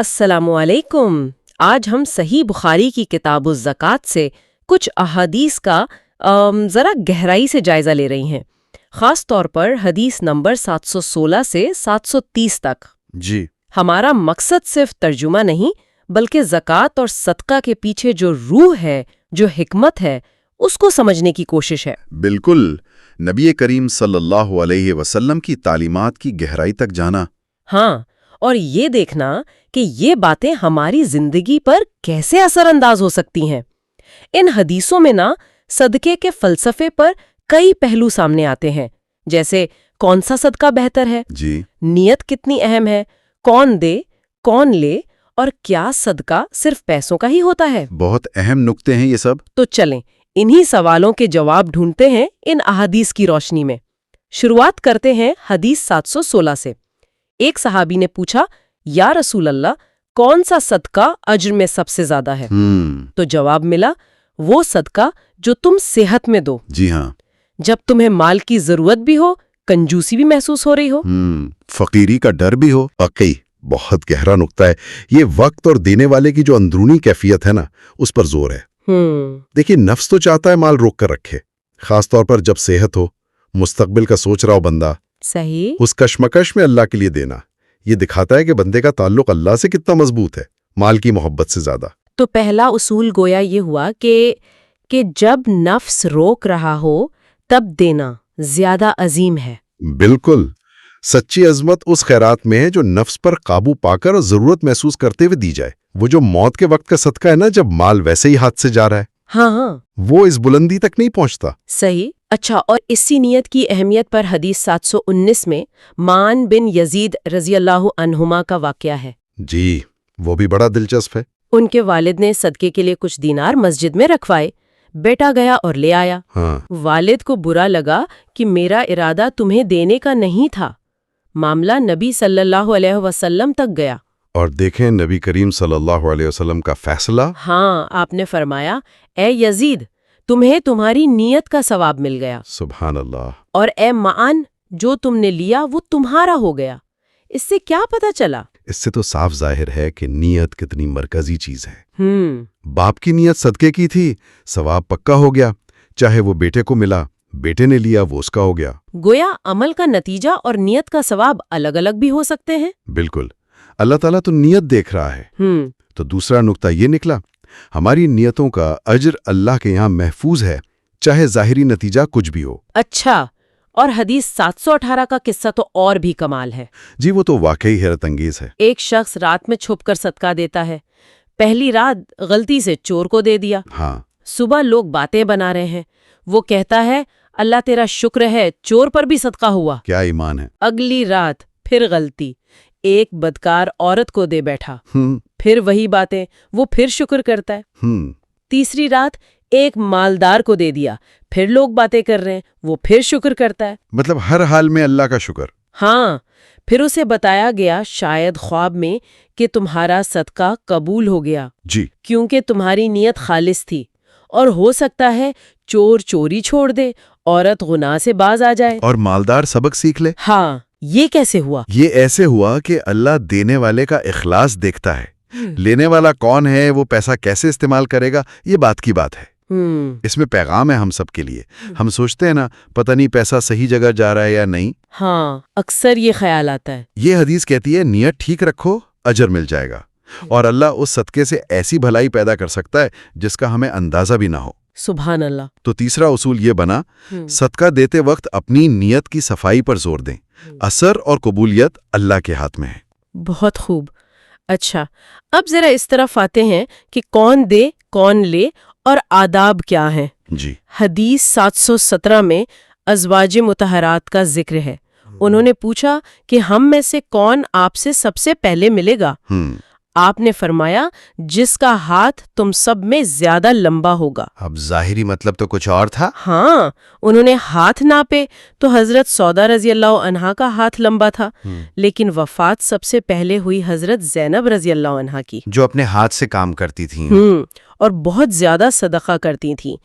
السلام علیکم۔ آج ہم صحیح بخاری کی کتاب الزکوٰۃ سے کچھ احادیث کا ذرا گہرائی سے جائزہ لے رہی ہیں، خاص طور پر حدیث نمبر 716 سے 730 تک۔ جی، ہمارا مقصد صرف ترجمہ نہیں بلکہ زکوٰۃ اور صدقہ کے پیچھے جو روح ہے، جو حکمت ہے، اس کو سمجھنے کی کوشش ہے۔ بالکل، نبی کریم صلی اللہ علیہ وسلم کی تعلیمات کی گہرائی تک جانا۔ ہاں، اور یہ دیکھنا کہ یہ باتیں ہماری زندگی پر کیسے اثر انداز ہو سکتی ہیں۔ ان حدیثوں میں صدقے کے فلسفے پر کئی پہلو سامنے آتے ہیں، جیسے کون سا صدقہ بہتر ہے، جی، نیت کتنی اہم ہے، کون دے، کون لے، اور کیا صدقہ صرف پیسوں کا ہی ہوتا ہے۔ بہت اہم نکتے ہیں یہ سب۔ تو چلیں انہی سوالوں کے جواب ڈھونڈتے ہیں ان احادیث کی روشنی میں۔ شروعات کرتے ہیں حدیث 716 سے۔ ایک صحابی نے پوچھا، یا رسول اللہ، کون سا صدقہ اجر میں سب سے زیادہ ہے؟ تو جواب ملا، وہ صدقہ جو تم صحت میں دو، جی ہاں، جب تمہیں مال کی ضرورت بھی ہو، کنجوسی بھی محسوس ہو رہی ہو۔ فقیری کا ڈر بھی ہو۔ واقعی بہت گہرا نکتہ ہے یہ۔ وقت اور دینے والے کی جو اندرونی کیفیت ہے نا، اس پر زور ہے۔ دیکھیے، نفس تو چاہتا ہے مال روک کر رکھے، خاص طور پر جب صحت ہو، مستقبل کا سوچ رہا ہو بندہ۔ صحیح۔ اس کشمکش میں اللہ کے لیے دینا یہ دکھاتا ہے کہ بندے کا تعلق اللہ سے کتنا مضبوط ہے، مال کی محبت سے زیادہ۔ تو پہلا اصول گویا یہ ہوا کہ جب نفس روک رہا ہو تب دینا زیادہ عظیم ہے۔ بالکل، سچی عظمت اس خیرات میں ہے جو نفس پر قابو پا کر اور ضرورت محسوس کرتے ہوئے دی جائے۔ وہ جو موت کے وقت کا صدقہ ہے نا، جب مال ویسے ہی ہاتھ سے جا رہا ہے، ہاں، وہ اس بلندی تک نہیں پہنچتا۔ صحیح۔ اچھا، اور اسی نیت کی اہمیت پر حدیث 719 میں معن بن یزید رضی اللہ عنہما کا واقعہ ہے۔ جی، وہ بھی بڑا دلچسپ ہے۔ ان کے والد نے صدقے کے لیے کچھ دینار مسجد میں رکھوائے، بیٹا گیا اور لے آیا۔ والد کو برا لگا کہ میرا ارادہ تمہیں دینے کا نہیں تھا۔ معاملہ نبی صلی اللہ علیہ وسلم تک گیا، اور دیکھیں نبی کریم صلی اللہ علیہ وسلم کا فیصلہ۔ ہاں، آپ نے فرمایا، اے یزید، تمہیں تمہاری نیت کا ثواب مل گیا، سبحان اللہ۔ اور اے معن، جو تم نے لیا وہ تمہارا ہو گیا۔ اس سے کیا پتہ چلا؟ اس سے تو صاف ظاہر ہے کہ نیت کتنی مرکزی چیز ہے۔ باپ کی نیت صدقے کی تھی، ثواب پکا ہو گیا، چاہے وہ بیٹے کو ملا، بیٹے نے لیا وہ اس کا ہو گیا۔ گویا عمل کا نتیجہ اور نیت کا ثواب الگ الگ بھی ہو سکتے ہیں۔ بالکل، اللہ تعالیٰ تو نیت دیکھ رہا ہے۔ تو دوسرا نکتہ یہ نکلا، ہماری نیتوں کا اجر اللہ کے یہاں محفوظ ہے، چاہے ظاہری نتیجہ کچھ بھی ہو۔ اچھا، اور حدیث 718 کا قصہ تو اور بھی کمال ہے۔ جی، وہ تو واقعی حیرت انگیز ہے۔ ایک شخص رات میں چھپ کر صدقہ دیتا ہے۔ پہلی رات غلطی سے چور کو دے دیا۔ صبح لوگ باتیں بنا رہے ہیں، وہ کہتا ہے، اللہ تیرا شکر ہے چور پر بھی صدقہ ہوا۔ کیا ایمان ہے۔ اگلی رات پھر غلطی، ایک بدکار عورت کو دے بیٹھا، پھر وہی باتیں، وہ پھر شکر کرتا ہے۔ تیسری رات ایک مالدار کو دے دیا، پھر لوگ باتیں کر رہے ہیں، وہ پھر شکر کرتا ہے۔ مطلب ہر حال میں اللہ کا شکر۔ ہاں، پھر اسے بتایا گیا شاید خواب میں کہ تمہارا صدقہ قبول ہو گیا، جی، کیونکہ تمہاری نیت خالص تھی، اور ہو سکتا ہے چور چوری چھوڑ دے، عورت گناہ سے باز آ جائے، اور مالدار سبق سیکھ لے۔ ہاں، یہ کیسے ہوا؟ یہ ایسے ہوا کہ اللہ دینے والے کا اخلاص دیکھتا ہے، لینے والا کون ہے، وہ پیسہ کیسے استعمال کرے گا، یہ بات کی بات ہے۔ اس میں پیغام ہے ہم سب کے لیے۔ ہم سوچتے ہیں نا، پتہ نہیں پیسہ صحیح جگہ جا رہا ہے یا نہیں۔ ہاں، اکثر یہ خیال آتا ہے۔ یہ حدیث کہتی ہے نیت ٹھیک رکھو، اجر مل جائے گا، اور اللہ اس صدقے سے ایسی بھلائی پیدا کر سکتا ہے جس کا ہمیں اندازہ بھی نہ ہو۔ سبحان اللہ۔ تو تیسرا اصول یہ بنا، صدقہ دیتے وقت اپنی نیت کی صفائی پر زور دیں۔ اثر اور قبولیت اللہ کے ہاتھ میں ہے۔ بہت خوب۔ اچھا، اب ذرا اس طرف آتے ہیں کہ کون دے، کون لے، اور آداب کیا ہیں۔ جی، حدیث 717 میں ازواج مطہرات کا ذکر ہے۔ انہوں نے پوچھا کہ ہم میں سے کون آپ سے سب سے پہلے ملے گا؟ آپ نے فرمایا، جس کا ہاتھ تم سب میں زیادہ لمبا ہوگا۔ اب ظاہری مطلب تو کچھ اور تھا۔ ہاں، انہوں نے ہاتھ ناپے تو حضرت سودا رضی اللہ عنہا کا ہاتھ لمبا تھا، لیکن وفات سب سے پہلے ہوئی حضرت زینب رضی اللہ عنہا کی، جو اپنے ہاتھ سے کام کرتی تھیں اور بہت زیادہ صدقہ کرتی تھیں۔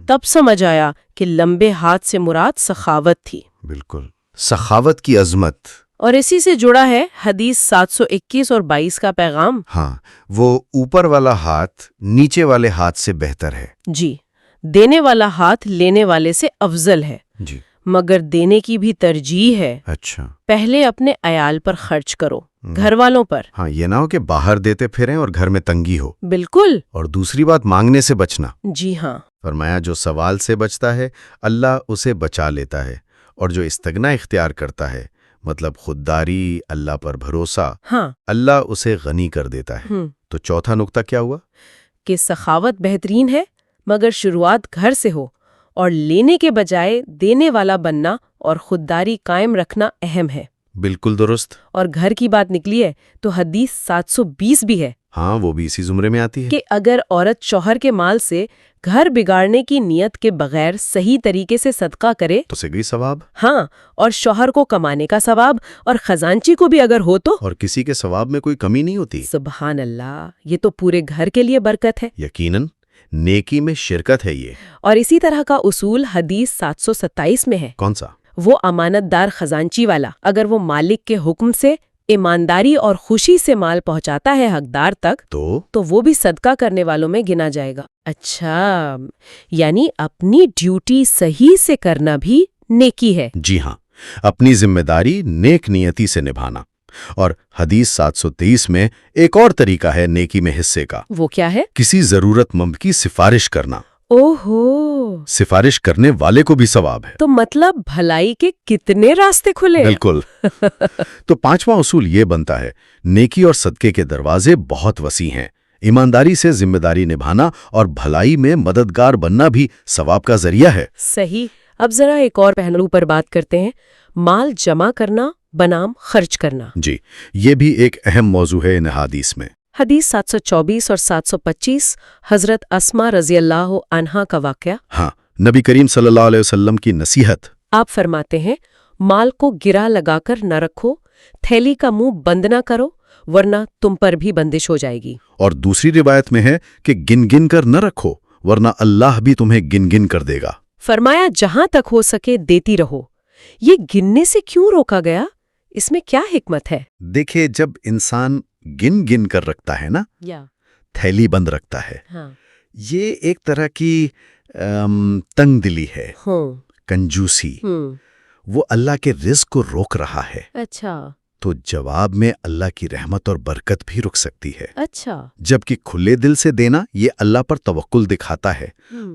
تب سمجھ آیا کہ لمبے ہاتھ سے مراد سخاوت تھی۔ بالکل، سخاوت کی عظمت اور اسی سے جڑا ہے حدیث 721 اور 22 کا پیغام۔ ہاں، وہ اوپر والا ہاتھ نیچے والے ہاتھ سے بہتر ہے۔ جی، دینے والا ہاتھ لینے والے سے افضل ہے، جی، مگر دینے کی بھی ترجیح ہے۔ اچھا۔ پہلے اپنے عیال پر خرچ کرو، گھر والوں پر۔ ہاں، یہ نہ ہو کہ باہر دیتے پھریں اور گھر میں تنگی ہو۔ بالکل۔ اور دوسری بات، مانگنے سے بچنا۔ جی ہاں۔ فرمایا جو سوال سے بچتا ہے اللہ اسے بچا لیتا ہے، اور جو استغنا اختیار کرتا ہے، مطلب خودداری، اللہ پر بھروسہ، ہاں، اللہ اسے غنی کر دیتا ہے۔ تو چوتھا نقطہ کیا ہوا؟ کہ سخاوت بہترین ہے مگر شروعات گھر سے ہو، اور لینے کے بجائے دینے والا بننا اور خودداری قائم رکھنا اہم ہے۔ بالکل درست۔ اور گھر کی بات نکلی ہے تو حدیث 720 بھی ہے ہاں، وہ بھی اسی زمرے میں آتی ہے کہ اگر عورت شوہر کے مال سے گھر بگاڑنے کی نیت کے بغیر صحیح طریقے سے صدقہ کرے تو سے گئی ثواب، ہاں، اور شوہر کو کمانے کا ثواب اور خزانچی کو بھی اگر ہو تو اور کسی کے ثواب میں کوئی کمی نہیں ہوتی۔ سبحان اللہ، یہ تو پورے گھر کے لیے برکت ہے۔ یقیناً نیکی میں شرکت ہے یہ۔ اور اسی طرح کا اصول حدیث 727 میں ہے۔ کون سا؟ وہ امانت دار خزانچی والا اگر وہ مالک کے حکم سے ایمانداری اور خوشی سے مال پہنچاتا ہے حقدار تک تو وہ بھی صدقہ کرنے والوں میں گنا جائے گا۔ اچھا، یعنی اپنی ڈیوٹی صحیح سے کرنا بھی نیکی ہے۔ جی ہاں، اپنی ذمہ داری نیک نیتی سے نبھانا۔ اور حدیث 723 میں ایک اور طریقہ ہے نیکی میں حصے کا۔ وہ کیا ہے؟ کسی ضرورت مند کی سفارش کرنا۔ اوہو، سفارش کرنے والے کو بھی ثواب ہے۔ تو مطلب بھلائی کے کتنے راستے کھلے۔ بالکل۔ تو پانچواں اصول یہ بنتا ہے، نیکی اور صدقے کے دروازے بہت وسیع ہیں۔ ایمانداری سے ذمہ داری نبھانا اور بھلائی میں مددگار بننا بھی ثواب کا ذریعہ ہے۔ صحیح۔ اب ذرا ایک اور پہلو پر بات کرتے ہیں، مال جمع کرنا بنام خرچ کرنا۔ جی، یہ بھی ایک اہم موضوع ہے ان حدیث میں۔ حدیث 724 اور 725 حضرت اسما رضی اللہ عنہا کا واقعہ۔ ہاں، نبی کریم صلی اللہ علیہ وسلم کی نصیحت۔ آپ فرماتے ہیں، مال کو گرا لگا کر نہ رکھو، تھیلی کا منہ بند نہ کرو ورنہ تم پر بھی بندش ہو جائے گی۔ اور دوسری روایت میں ہے کہ گن گن کر نہ رکھو ورنہ اللہ بھی تمہیں گن گن کر دے گا۔ فرمایا جہاں تک ہو سکے دیتی رہو۔ یہ گننے سے کیوں روکا گیا؟ اس میں کیا حکمت ہے؟ دیکھیں، جب انسان گن گن کر رکھتا ہے نا، تھیلی بند رکھتا ہے، یہ ایک طرح کی تنگ دلی ہے، کنجوسی۔ وہ اللہ کے رزق کو روک رہا ہے۔ اچھا، تو جواب میں اللہ کی رحمت اور برکت بھی رک سکتی ہے۔ اچھا، جبکہ کھلے دل سے دینا یہ اللہ پر توکل دکھاتا ہے،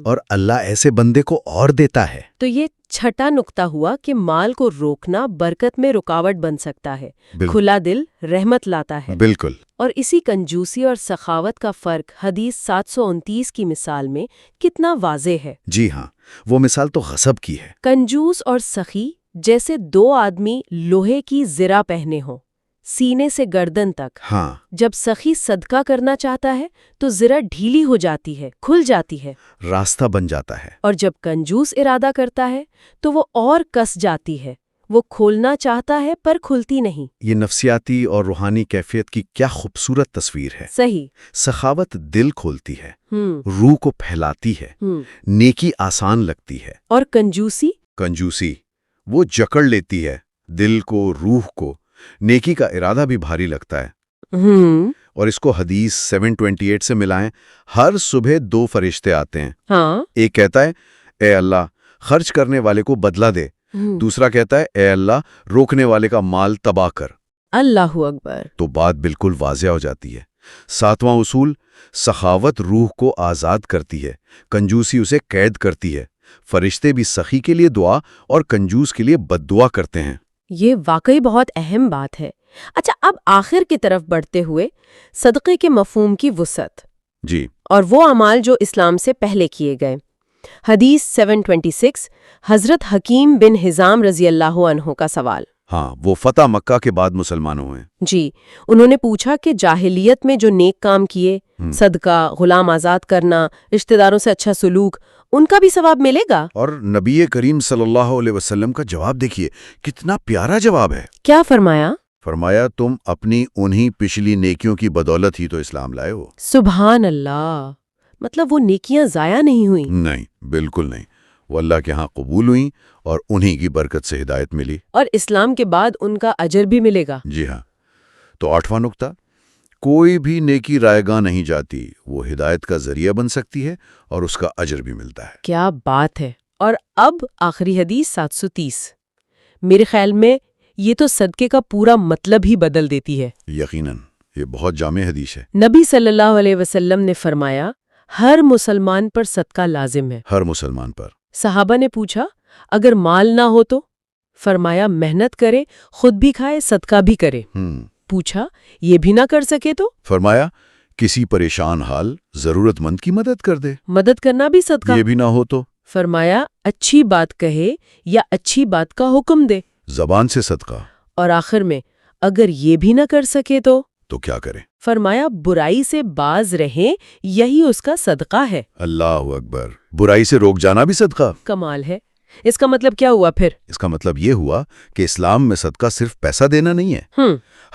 اور اللہ ایسے بندے کو اور دیتا ہے۔ تو یہ چھٹا نقطہ ہوا کہ مال کو روکنا برکت میں رکاوٹ بن سکتا ہے، کھلا دل رحمت لاتا ہے۔ بالکل۔ اور اسی کنجوسی اور سخاوت کا فرق حدیث 729 کی مثال میں کتنا واضح ہے۔ جی ہاں، وہ مثال تو غصب کی ہے۔ کنجوس اور سخی جیسے دو آدمی لوہے کی زرہ پہنے ہوں، سینے سے گردن تک۔ ہاں، جب سخی صدقہ کرنا چاہتا ہے تو زرہ ڈھیلی ہو جاتی ہے، کھل جاتی ہے، راستہ بن جاتا ہے۔ اور جب کنجوس ارادہ کرتا ہے تو وہ اور کس جاتی ہے، وہ کھولنا چاہتا ہے پر کھلتی نہیں۔ یہ نفسیاتی اور روحانی کیفیت کی کیا خوبصورت تصویر ہے۔ صحیح۔ سخاوت دل کھولتی ہے، روح کو پھیلاتی ہے، نیکی آسان لگتی ہے۔ اور کنجوسی وہ جکڑ لیتی ہے دل کو، روح کو، نیکی کا ارادہ بھی بھاری لگتا ہے۔ اور اس کو حدیث 728 سے ملائیں، ہر صبح 2 فرشتے آتے ہیں۔ ہاں، ایک کہتا ہے اے اللہ خرچ کرنے والے کو بدلہ دے، دوسرا کہتا ہے اے اللہ روکنے والے کا مال تباہ کر۔ اللہ اکبر۔ تو بات بالکل واضح ہو جاتی ہے۔ 7واں اصول، سخاوت روح کو آزاد کرتی ہے، کنجوسی اسے قید کرتی ہے۔ فرشتے بھی سخی کے لیے دعا اور کنجوس کے لیے بد دعا کرتے ہیں۔ یہ واقعی بہت اہم بات ہے۔ اچھا، اب آخر کی طرف بڑھتے ہوئے صدقے کے مفہوم کی وسعت، جی، اور وہ اعمال جو اسلام سے پہلے کیے گئے۔ حدیث 726 حضرت حکیم بن حزام رضی اللہ عنہ کا سوال۔ ہاں، وہ فتح مکہ کے بعد مسلمان ہوئے۔ جی، انہوں نے پوچھا کہ جاہلیت میں جو نیک کام کیے، صدقہ، غلام آزاد کرنا، رشتہ داروں سے اچھا سلوک، ان کا بھی ثواب ملے گا؟ اور نبی کریم صلی اللہ علیہ وسلم کا جواب دیکھیے، کتنا پیارا جواب ہے۔ کیا فرمایا؟ فرمایا تم اپنی انہی پچھلی نیکیوں کی بدولت ہی تو اسلام لائے ہو۔ سبحان اللہ، مطلب وہ نیکیاں ضائع نہیں ہوئیں؟ نہیں، بالکل نہیں، وہ اللہ کے ہاں قبول ہوئیں اور انہی کی برکت سے ہدایت ملی۔ اور اسلام کے بعد ان کا اجر بھی ملے گا۔ جی ہاں۔ تو 8واں نقطہ، کوئی بھی نیکی رائے گاہ نہیں جاتی، وہ ہدایت کا ذریعہ بن سکتی ہے اور اس کا اجر بھی ملتا ہے۔ کیا بات ہے۔ اور اب آخری حدیث 730، میرے خیال میں یہ تو صدقے کا پورا مطلب ہی بدل دیتی ہے۔ یقیناً یہ بہت جامع حدیث ہے۔ نبی صلی اللہ علیہ وسلم نے فرمایا ہر مسلمان پر صدقہ لازم ہے۔ ہر مسلمان پر۔ صحابہ نے پوچھا اگر مال نہ ہو تو؟ فرمایا محنت کرے، خود بھی کھائے، صدقہ بھی کرے۔ پوچھا یہ بھی نہ کر سکے تو؟ فرمایا کسی پریشان حال ضرورت مند کی مدد کر دے۔ مدد کرنا بھی صدقہ؟ یہ بھی نہ ہو تو؟ فرمایا اچھی بات کہے یا اچھی بات کا حکم دے۔ زبان سے صدقہ۔ اور آخر میں اگر یہ بھی نہ کر سکے تو کیا کریں؟ فرمایا برائی سے باز رہیں، یہی اس کا صدقہ ہے۔ اللہ اکبر۔ برائی سے روک جانا بھی صدقہ۔ کمال ہے۔ اس کا مطلب کیا ہوا پھر؟ اس کا مطلب یہ ہوا کہ اسلام میں صدقہ صرف پیسہ دینا نہیں ہے۔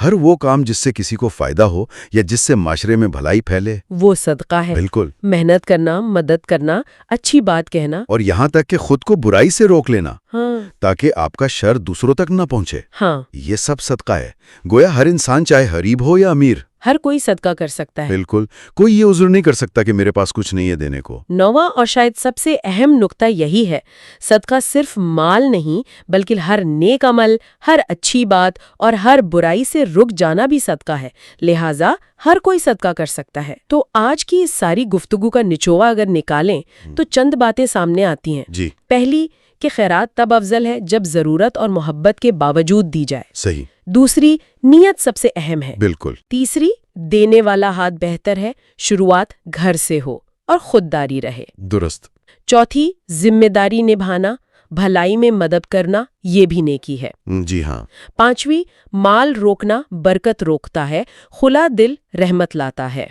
ہر وہ کام جس سے کسی کو فائدہ ہو یا جس سے معاشرے میں بھلائی پھیلے، وہ صدقہ ہے۔ بالکل۔ محنت کرنا، مدد کرنا، اچھی بات کہنا، اور یہاں تک کہ خود کو برائی سے روک لینا ہاں تاکہ آپ کا شر دوسروں تک نہ پہنچے، ہاں یہ سب صدقہ ہے۔ گویا ہر انسان چاہے غریب ہو یا امیر، ہر کوئی صدقہ کر سکتا ہے۔ بالکل، کوئی یہ عذر نہیں کر سکتا کہ میرے پاس کچھ نہیں ہے دینے کو۔ 9واں اور شاید سب سے اہم نقطہ یہی ہے، صدقہ صرف مال نہیں بلکہ ہر نیک عمل، ہر اچھی بات اور ہر برائی سے رک جانا بھی صدقہ ہے، لہٰذا ہر کوئی صدقہ کر سکتا ہے۔ تو آج کی اس ساری گفتگو کا نچوڑ اگر نکالیں تو چند باتیں سامنے آتی ہیں۔ جی، پہلی کہ خیرات تب افضل ہے جب ضرورت اور محبت کے باوجود دی جائے۔ صحیح۔ دوسری، نیت سب سے اہم ہے۔ بالکل۔ تیسری، دینے والا ہاتھ بہتر ہے، شروعات گھر سے ہو اور خودداری رہے۔ درست۔ چوتھی، ذمہ داری نبھانا، بھلائی میں مدد کرنا، یہ بھی نیکی ہے۔ جی ہاں۔ پانچویں، مال روکنا برکت روکتا ہے، خلا دل رحمت لاتا ہے۔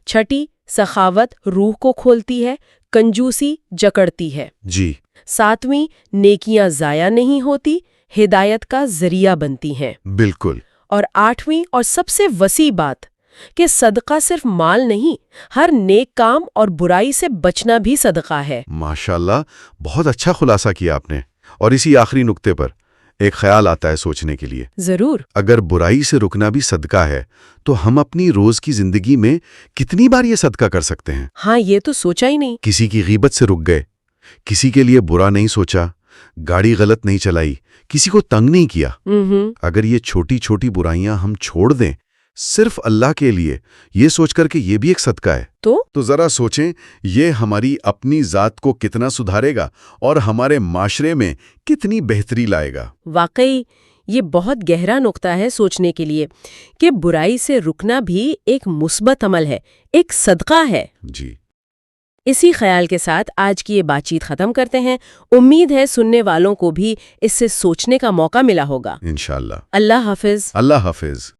چھٹی، سخاوت روح کو کھولتی ہے، کنجوسی جکڑتی ہے۔ جی۔ ساتویں، نیکیاں ضائع نہیں ہوتی، ہدایت کا ذریعہ بنتی ہیں۔ بالکل۔ اور آٹھویں اور سب سے وسیع بات کہ صدقہ صرف مال نہیں، ہر نیک کام اور برائی سے بچنا بھی صدقہ ہے۔ ماشاءاللہ، بہت اچھا خلاصہ کیا آپ نے۔ اور اسی آخری نقطے پر ایک خیال آتا ہے سوچنے کے لیے۔ ضرور۔ اگر برائی سے رکنا بھی صدقہ ہے تو ہم اپنی روز کی زندگی میں کتنی بار یہ صدقہ کر سکتے ہیں؟ ہاں، یہ تو سوچا ہی نہیں۔ کسی کی غیبت سے رک گئے، کسی کے لیے برا نہیں سوچا، گاڑی غلط نہیں چلائی، کسی کو تنگ نہیں کیا۔ اگر یہ چھوٹی چھوٹی برائیاں ہم چھوڑ دیں صرف اللہ کے لیے، یہ سوچ کر کہ یہ بھی ایک صدقہ ہے، تو ذرا سوچیں یہ ہماری اپنی ذات کو کتنا سدھارے گا اور ہمارے معاشرے میں کتنی بہتری لائے گا۔ واقعی یہ بہت گہرا نقطہ ہے سوچنے کے لیے کہ برائی سے رکنا بھی ایک مثبت عمل ہے، ایک صدقہ ہے۔ جی۔ اسی خیال کے ساتھ آج کی یہ بات چیت ختم کرتے ہیں۔ امید ہے سننے والوں کو بھی اس سے سوچنے کا موقع ملا ہوگا۔ انشاءاللہ۔ اللہ حافظ۔ اللہ حافظ۔